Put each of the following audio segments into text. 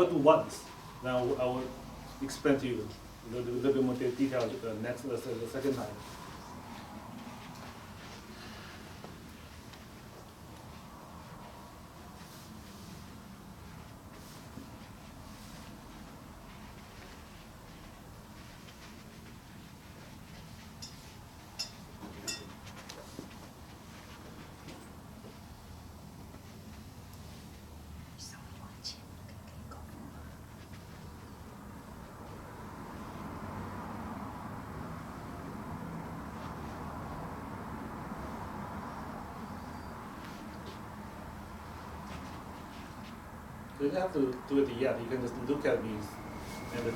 will do once. Then I will explain to you a little bit more detail the second time. You don't have to do it yet. You can just look at these and to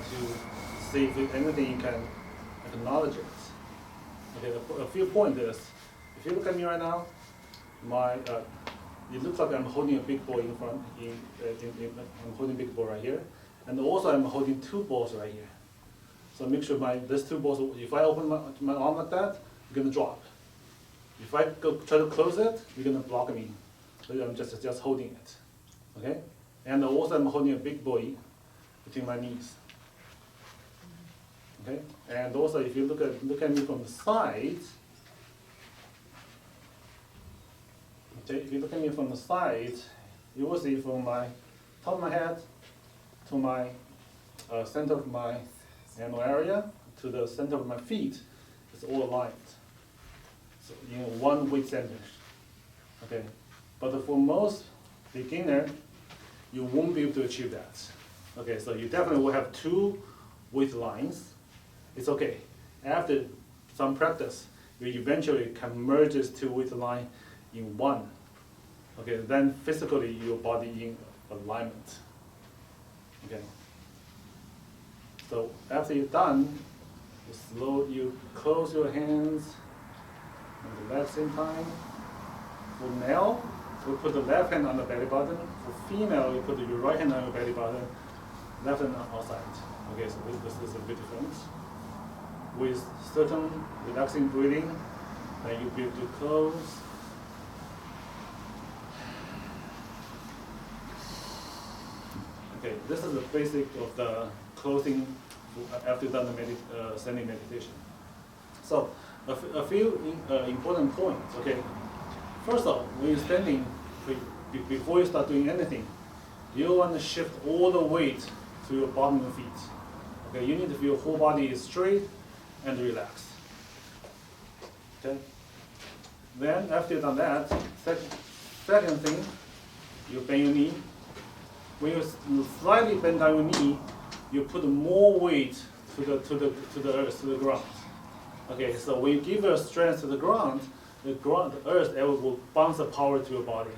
see if anything you can acknowledge it. Okay, a few points is, if you look at me right now, it looks like I'm holding a big ball in front. I'm holding a big ball right here, and also I'm holding two balls right here. So make sure these two balls. If I open my arm like that, you're gonna drop. If I try to close it, you're gonna block me. So I'm just holding it. Okay. And also I'm holding a big boy between my knees. Okay? And also if you look at me from the side, okay, if you look at me from the side, you will see from my top of my head to my center of my anal area to the center of my feet, it's all aligned. So one weight center. Okay. But for most beginner, you won't be able to achieve that. Okay, so you definitely will have two weight lines. It's okay. After some practice, you eventually can merge these two weight lines in one. Okay, then physically your body in alignment. Okay. So after you're done, you close your hands at the left same time. For male, we put the left hand on the belly button. For female, you put your right hand on your belly button, left hand outside. Okay, so this is a bit different. With certain relaxing breathing, then you'll be able to close. Okay, this is the basic of the closing after you've done the standing meditation. So, a few important points. Okay, first off, when you're standing, before you start doing anything, you want to shift all the weight to your bottom of your feet. Okay, you need to feel your whole body is straight and relaxed. Okay. Then after you've done that, second thing, you bend your knee. When you slightly bend down your knee, you put more weight to the earth, to the ground. Okay, so when you give your strength to the ground, the earth will bounce the power to your body.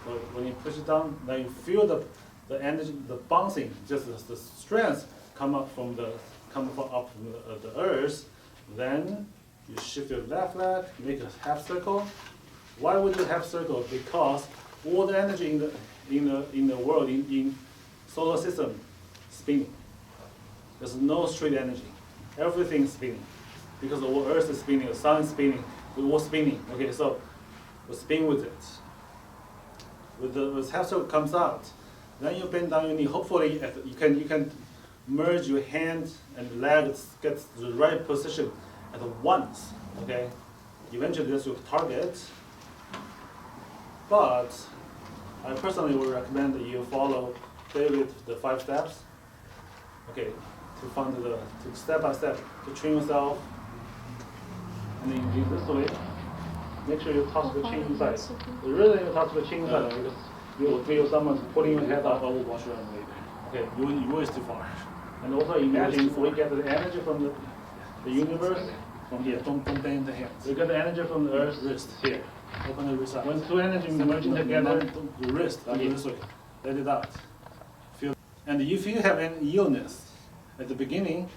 So when you push it down, then you feel the energy, the bouncing, just the strength come up from the earth. Then you shift your left leg, make a half circle. Why would you half circle? Because all the energy in the world, in solar system, spinning. There's no straight energy. Everything's spinning. Because the whole earth is spinning, the sun is spinning, we're all spinning. Okay, so we spin with it. With half circle comes out, then you bend down your knee. Hopefully you can merge your hands and legs, get the right position at once. Okay, eventually that's your target. But I personally would recommend that you follow David the 5 steps. Okay, to step by step to train yourself. And then you do this way. Make sure you touch the chin inside. Really, you touch the chin inside because you will feel someone pulling your head up. I will wash around later. Okay, you is too far. And also imagine we get the energy from the universe from here. Don't bend the hands. We get the energy from the earth, wrist here. Open the wrist out. When two energies merging together, the wrist, this way. Let it out. Feel. And if you have any illness, at the beginning,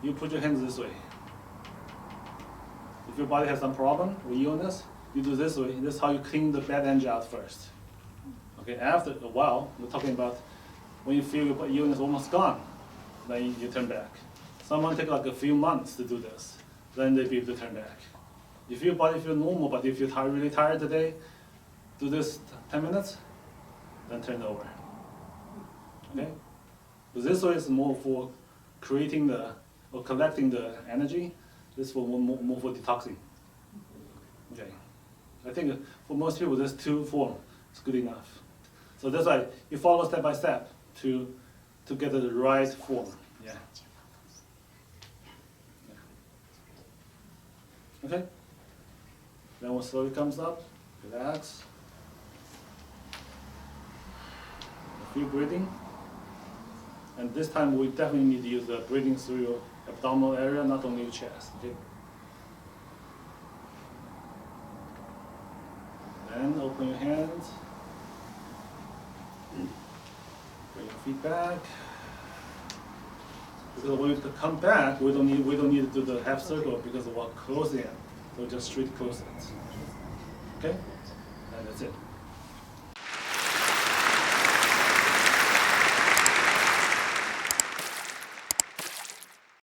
you put your hands this way. If your body has some problem or illness, you do this way. This is how you clean the bad energy out first. Okay, after a while, we're talking about when you feel your illness almost gone, then you turn back. Someone take like a few months to do this, then they be able to turn back. If your body feels normal, but if you're really tired today, do this 10 minutes, then turn over. Okay? But this way is more for creating or collecting the energy. This for more for detoxing. Okay. I think for most people, this 2 form is good enough. So that's why you follow step by step to get the right form. Yeah. Okay. Then when slowly comes up, relax. Feel breathing. And this time we definitely need to use the breathing through your abdominal area, not only your chest. Okay. Then open your hands. Bring your feet back. Because when we come back, we don't need to do the half circle because we're closing it. So just straight close it. Okay? And that's it.